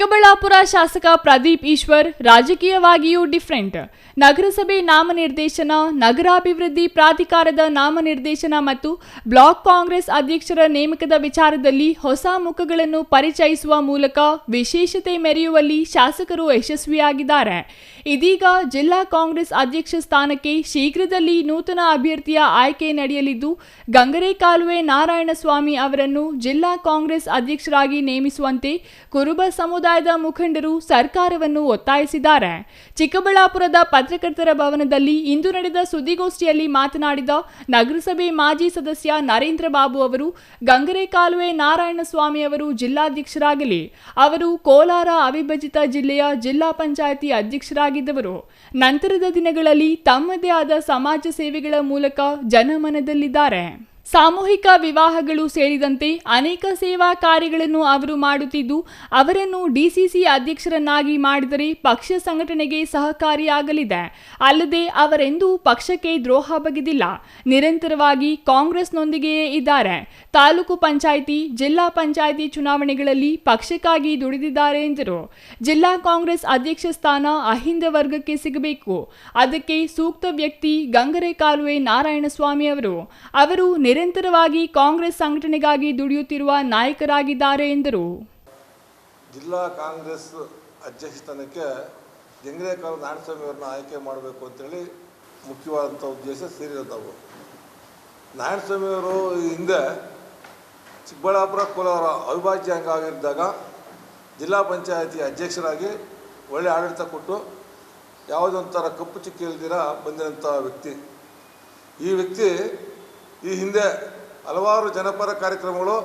ಚಿಕ್ಕಬಳ್ಳಾಪುರ ಶಾಸಕ ಪ್ರದೀಪ್ ಈಶ್ವರ್ ರಾಜಕೀಯವಾಗಿಯೂ ಡಿಫರೆಂಟ್. ನಗರಸಭೆ ನಾಮನಿರ್ದೇಶನ, ನಗರಾಭಿವೃದ್ಧಿ ಪ್ರಾಧಿಕಾರದ ನಾಮನಿರ್ದೇಶನ ಮತ್ತು ಬ್ಲಾಕ್ ಕಾಂಗ್ರೆಸ್ ಅಧ್ಯಕ್ಷರ ನೇಮಕದ ವಿಚಾರದಲ್ಲಿ ಹೊಸ ಮುಖಗಳನ್ನು ಪರಿಚಯಿಸುವ ಮೂಲಕ ವಿಶೇಷತೆ ಮೆರೆಯುವಲ್ಲಿ ಶಾಸಕರು ಯಶಸ್ವಿಯಾಗಿದ್ದಾರೆ. ಇದೀಗ ಜಿಲ್ಲಾ ಕಾಂಗ್ರೆಸ್ ಅಧ್ಯಕ್ಷ ಸ್ಥಾನಕ್ಕೆ ಶೀಘ್ರದಲ್ಲಿ ನೂತನ ಅಭ್ಯರ್ಥಿಯ ಆಯ್ಕೆ ನಡೆಯಲಿದ್ದು, ಗಂಗರೇಕಾಲುವೆ ನಾರಾಯಣಸ್ವಾಮಿ ಅವರನ್ನು ಜಿಲ್ಲಾ ಕಾಂಗ್ರೆಸ್ ಅಧ್ಯಕ್ಷರಾಗಿ ನೇಮಿಸುವಂತೆ ಕುರುಬ ಸಮುದಾಯದ ಮುಖಂಡರು ಸರ್ಕಾರವನ್ನು ಒತ್ತಾಯಿಸಿದ್ದಾರೆ. ಚಿಕ್ಕಬಳ್ಳಾಪುರದ ಪತ್ರಕರ್ತರ ಭವನದಲ್ಲಿ ಇಂದು ನಡೆದ ಸುದ್ದಿಗೋಷ್ಠಿಯಲ್ಲಿ ಮಾತನಾಡಿದ ನಗರಸಭೆ ಮಾಜಿ ಸದಸ್ಯ ನರೇಂದ್ರ ಬಾಬು ಅವರು, ಗಂಗರೇಕಾಲುವೆ ನಾರಾಯಣಸ್ವಾಮಿ ಅವರು ಜಿಲ್ಲಾಧ್ಯಕ್ಷರಾಗಲಿ. ಅವರು ಕೋಲಾರ ಅವಿಭಜಿತ ಜಿಲ್ಲೆಯ ಜಿಲ್ಲಾ ಪಂಚಾಯಿತಿ ಅಧ್ಯಕ್ಷರಾಗಿದ್ದವರು. ನಂತರದ ದಿನಗಳಲ್ಲಿ ತಮ್ಮದೇ ಆದ ಸಮಾಜ ಸೇವೆಗಳ ಮೂಲಕ ಜನಮನದಲ್ಲಿದ್ದಾರೆ. ಸಾಮೂಹಿಕ ವಿವಾಹಗಳು ಸೇರಿದಂತೆ ಅನೇಕ ಸೇವಾ ಕಾರ್ಯಗಳನ್ನು ಅವರು ಮಾಡುತ್ತಿದ್ದು, ಅವರನ್ನು ಡಿಸಿಸಿ ಅಧ್ಯಕ್ಷರನ್ನಾಗಿ ಮಾಡಿದರೆ ಪಕ್ಷ ಸಂಘಟನೆಗೆ ಸಹಕಾರಿಯಾಗಲಿದೆ. ಅಲ್ಲದೆ ಅವರೆಂದೂ ಪಕ್ಷಕ್ಕೆ ದ್ರೋಹ ಬಗೆದಿಲ್ಲ. ನಿರಂತರವಾಗಿ ಕಾಂಗ್ರೆಸ್ನೊಂದಿಗೆಯೇ ಇದ್ದಾರೆ. ತಾಲೂಕು ಪಂಚಾಯಿತಿ, ಜಿಲ್ಲಾ ಪಂಚಾಯಿತಿ ಚುನಾವಣೆಗಳಲ್ಲಿ ಪಕ್ಷಕ್ಕಾಗಿ ದುಡಿದಿದ್ದಾರೆ ಎಂದರು. ಜಿಲ್ಲಾ ಕಾಂಗ್ರೆಸ್ ಅಧ್ಯಕ್ಷ ಸ್ಥಾನ ಅಹಿಂದ ವರ್ಗಕ್ಕೆ ಸಿಗಬೇಕು. ಅದಕ್ಕೆ ಸೂಕ್ತ ವ್ಯಕ್ತಿ ಗಂಗರೇಕಾಲುವೆ ನಾರಾಯಣಸ್ವಾಮಿ ಅವರು ನಿರಂತರವಾಗಿ ಕಾಂಗ್ರೆಸ್ ಸಂಘಟನೆಗಾಗಿ ದುಡಿಯುತ್ತಿರುವ ನಾಯಕರಾಗಿದ್ದಾರೆ ಎಂದರು. ಜಿಲ್ಲಾ ಕಾಂಗ್ರೆಸ್ ಅಧ್ಯಕ್ಷ ಸ್ಥಾನಕ್ಕೆ ಗಂಗರೇಕಾಲುವೆ ನಾರಾಯಣಸ್ವಾಮಿ ಅವರನ್ನ ಆಯ್ಕೆ ಮಾಡಬೇಕು ಅಂತೇಳಿ ಮುಖ್ಯವಾದಂಥ ಉದ್ದೇಶ ಸೇರಿರೋದವು. ನಾರಾಯಣಸ್ವಾಮಿ ಅವರು ಹಿಂದೆ ಚಿಕ್ಕಬಳ್ಳಾಪುರ ಕೋಲಾರ ಅವಿಭಾಜ್ಯ ಅಂಗ ಆಗಿದ್ದಾಗ ಜಿಲ್ಲಾ ಪಂಚಾಯಿತಿ ಅಧ್ಯಕ್ಷರಾಗಿ ಒಳ್ಳೆ ಆಡಳಿತ ಕೊಟ್ಟು ಯಾವುದೊಂಥರ ಕಪ್ಪು ಚುಕ್ಕಿ ಇಲ್ದಿರ ಬಂದಿರೋಂಥ ವ್ಯಕ್ತಿ. ಈ ವ್ಯಕ್ತಿ ಈ ಹಿಂದೆ ಹಲವಾರು ಜನಪರ ಕಾರ್ಯಕ್ರಮಗಳು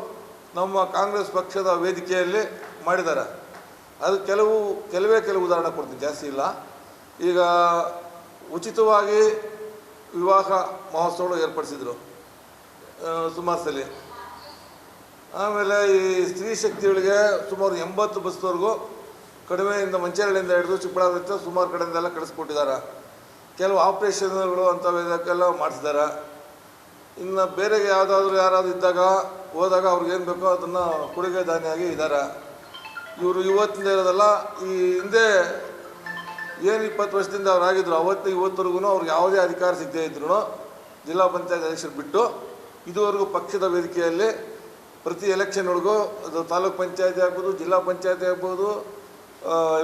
ನಮ್ಮ ಕಾಂಗ್ರೆಸ್ ಪಕ್ಷದ ವೇದಿಕೆಯಲ್ಲಿ ಮಾಡಿದ್ದಾರೆ. ಅದು ಕೆಲವು ಉದಾಹರಣೆ ಕೊಡ್ತೀನಿ, ಜಾಸ್ತಿ ಇಲ್ಲ. ಈಗ ಉಚಿತವಾಗಿ ವಿವಾಹ ಮಹೋತ್ಸವಗಳು ಏರ್ಪಡಿಸಿದರು ಸುಮಾರು ಸಲ. ಆಮೇಲೆ ಈ ಸ್ತ್ರೀ ಶಕ್ತಿಗಳಿಗೆ ಸುಮಾರು 80 ಬಸ್ವರೆಗೂ ಕಡಿಮೆಯಿಂದ ಮಂಚೇರಳ್ಳಿಯಿಂದ ಹಿಡಿದು ಚಿಕ್ಕಬಳ್ಳಾಪುರ ಸುಮಾರು ಕಡೆಯಿಂದೆಲ್ಲ ಕಳಿಸ್ಕೊಟ್ಟಿದ್ದಾರೆ. ಕೆಲವು ಆಪ್ರೇಷನ್ಗಳು ಅಂಥವೆಲ್ಲ ಮಾಡಿಸಿದ್ದಾರೆ. ಇನ್ನು ಬೇರೆ ಯಾರಾದರೂ ಇದ್ದಾಗ ಹೋದಾಗ ಅವ್ರಿಗೇನು ಬೇಕೋ ಅದನ್ನು ಕೊಡುಗೆ ದಾನಿಯಾಗಿ ಇದ್ದಾರೆ. ಇವರು ಇವತ್ತಿಂದ ಇರೋದಲ್ಲ, ಈ ಹಿಂದೆ ಏನು 20 ವರ್ಷದಿಂದ ಅವರಾಗಿದ್ದರು ಇವತ್ತವರೆಗೂ ಅವ್ರಿಗೆ ಯಾವುದೇ ಅಧಿಕಾರ ಸಿಗದೇ ಇದ್ರು ಜಿಲ್ಲಾ ಪಂಚಾಯತ್ ಅಧ್ಯಕ್ಷರು ಬಿಟ್ಟು ಇದುವರೆಗೂ ಪಕ್ಷದ ವೇದಿಕೆಯಲ್ಲಿ ಪ್ರತಿ ಎಲೆಕ್ಷನ್ವರೆಗೂ ಅದು ತಾಲೂಕು ಪಂಚಾಯತಿ ಆಗ್ಬೋದು, ಜಿಲ್ಲಾ ಪಂಚಾಯತಿ ಆಗ್ಬೋದು,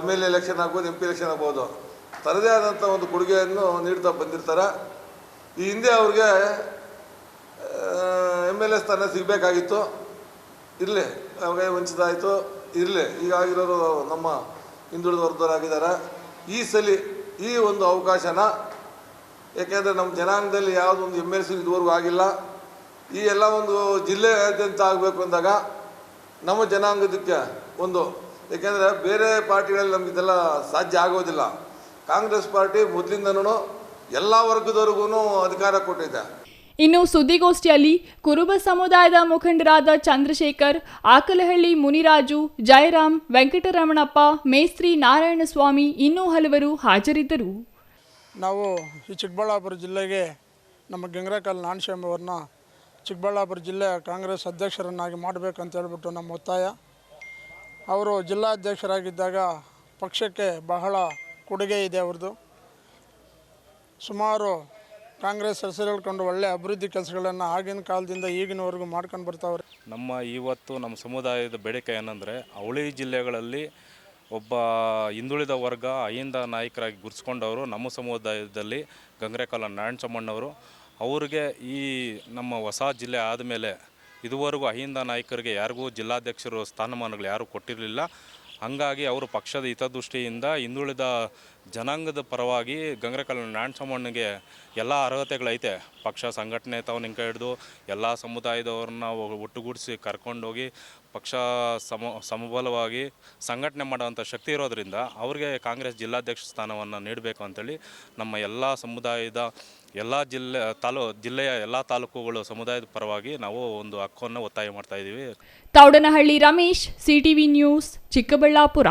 MLA ಎಲೆಕ್ಷನ್ ಆಗ್ಬೋದು, MP ಎಲೆಕ್ಷನ್ ಆಗ್ಬೋದು, ತನ್ನದೇ ಆದಂಥ ಒಂದು ಕೊಡುಗೆಯನ್ನು ನೀಡ್ತಾ ಬಂದಿರ್ತಾರೆ. ಈ ಹಿಂದೆ ಅವ್ರಿಗೆ MLA ಸ್ಥಾನ ಸಿಗಬೇಕಾಗಿತ್ತು, ಇರಲಿ, ಅವಾಗ ವಂಚಿತ ಆಯಿತು, ಇರಲಿ. ಈಗಾಗಿರೋರು ನಮ್ಮ ಹಿಂದುಳಿದ ವರ್ಗದವರಾಗಿದ್ದಾರೆ. ಈ ಸಲ ಈ ಒಂದು ಅವಕಾಶನ, ಯಾಕೆಂದರೆ ನಮ್ಮ ಜನಾಂಗದಲ್ಲಿ ಯಾವುದೊಂದು MLC ಇದುವರೆಗೂ ಆಗಿಲ್ಲ. ಈ ಎಲ್ಲ ಒಂದು ಜಿಲ್ಲೆಯಾದ್ಯಂತ ಆಗಬೇಕು ಅಂದಾಗ ನಮ್ಮ ಜನಾಂಗದಕ್ಕೆ ಒಂದು, ಏಕೆಂದರೆ ಬೇರೆ ಪಾರ್ಟಿಗಳಲ್ಲಿ ನಮ್ಗೆ ಇದೆಲ್ಲ ಸಾಧ್ಯ ಆಗೋದಿಲ್ಲ. ಕಾಂಗ್ರೆಸ್ ಪಾರ್ಟಿ ಮೊದಲಿಂದನೂ ಎಲ್ಲ ವರ್ಗದವ್ರಿಗೂ ಅಧಿಕಾರ ಕೊಟ್ಟಿದೆ. ಇನ್ನು ಸುದ್ದಿಗೋಷ್ಠಿಯಲ್ಲಿ ಕುರುಬ ಸಮುದಾಯದ ಮುಖಂಡರಾದ ಚಂದ್ರಶೇಖರ್, ಆಕಲಹಳ್ಳಿ ಮುನಿರಾಜು, ಜಯರಾಮ್, ವೆಂಕಟರಮಣಪ್ಪ, ಮೇಸ್ತ್ರಿ ನಾರಾಯಣಸ್ವಾಮಿ ಇನ್ನೂ ಹಲವರು ಹಾಜರಿದ್ದರು. ನಾವು ಈ ಚಿಕ್ಕಬಳ್ಳಾಪುರ ಜಿಲ್ಲೆಗೆ ನಮ್ಮ ಗಂಗರೇಕಾಲುವೆ ನಾರಾಯಣಸ್ವಾಮಿ ಅವ್ರನ್ನ ಚಿಕ್ಕಬಳ್ಳಾಪುರ ಜಿಲ್ಲೆಯ ಕಾಂಗ್ರೆಸ್ ಅಧ್ಯಕ್ಷರನ್ನಾಗಿ ಮಾಡಬೇಕಂತ ಹೇಳ್ಬಿಟ್ಟು ನಮ್ಮ ಒತ್ತಾಯ. ಅವರು ಜಿಲ್ಲಾಧ್ಯಕ್ಷರಾಗಿದ್ದಾಗ ಪಕ್ಷಕ್ಕೆ ಬಹಳ ಕೊಡುಗೆ ಇದೆ ಅವ್ರದ್ದು. ಸುಮಾರು ಕಾಂಗ್ರೆಸ್ ಹೆಸರು ಹೇಳ್ಕೊಂಡು ಒಳ್ಳೆ ಅಭಿವೃದ್ಧಿ ಕೆಲಸಗಳನ್ನು ಆಗಿನ ಕಾಲದಿಂದ ಈಗಿನವರೆಗೂ ಮಾಡ್ಕೊಂಡು ಬರ್ತಾವ್ರೆ. ನಮ್ಮ ಸಮುದಾಯದ ಬೇಡಿಕೆ ಏನಂದರೆ, ಅವಳಿ ಜಿಲ್ಲೆಗಳಲ್ಲಿ ಒಬ್ಬ ಹಿಂದುಳಿದ ವರ್ಗ ಅಹಿಂದ ನಾಯಕರಾಗಿ ಗುರುತಿಸ್ಕೊಂಡವರು ನಮ್ಮ ಸಮುದಾಯದಲ್ಲಿ ಗಂಗರೇಕಾಲುವೆ ನಾರಾಯಣಸ್ವಾಮಣ್ಣವರು. ಅವ್ರಿಗೆ ಈ ನಮ್ಮ ಹೊಸ ಜಿಲ್ಲೆ ಆದಮೇಲೆ ಇದುವರೆಗೂ ಅಹಿಂದ ನಾಯಕರಿಗೆ ಯಾರಿಗೂ ಜಿಲ್ಲಾಧ್ಯಕ್ಷರು ಸ್ಥಾನಮಾನಗಳು ಯಾರೂ ಕೊಟ್ಟಿರಲಿಲ್ಲ. ಹಾಗಾಗಿ ಅವರು ಪಕ್ಷದ ಹಿತದೃಷ್ಟಿಯಿಂದ ಹಿಂದುಳಿದ ಜನಾಂಗದ ಪರವಾಗಿ ಗಂಗರೇಕಾಲುವೆ ನಾರಾಯಣಸ್ವಾಮಣ್ಣಗೆ ಎಲ್ಲ ಅರ್ಹತೆಗಳೈತೆ. ಪಕ್ಷ ಸಂಘಟನೆ ತವನಿಂಕ ಹಿಡಿದು ಎಲ್ಲ ಸಮುದಾಯದವ್ರನ್ನ ಒಟ್ಟುಗೂಡಿಸಿ ಕರ್ಕೊಂಡೋಗಿ ಪಕ್ಷ ಸಮಬಲವಾಗಿ ಸಂಘಟನೆ ಮಾಡೋವಂಥ ಶಕ್ತಿ ಇರೋದರಿಂದ ಅವ್ರಿಗೆ ಕಾಂಗ್ರೆಸ್ ಜಿಲ್ಲಾಧ್ಯಕ್ಷ ಸ್ಥಾನವನ್ನು ನೀಡಬೇಕು ಅಂತೇಳಿ ನಮ್ಮ ಎಲ್ಲ ಸಮುದಾಯದ ಜಿಲ್ಲೆಯ ಎಲ್ಲ ತಾಲೂಕುಗಳು ಸಮುದಾಯದ ಪರವಾಗಿ ನಾವು ಒಂದು ಹಕ್ಕನ್ನು ಒತ್ತಾಯ ಮಾಡ್ತಾ ಇದ್ದೀವಿ. Thoudanahalli Ramesh, CTV news, Chikkaballapur.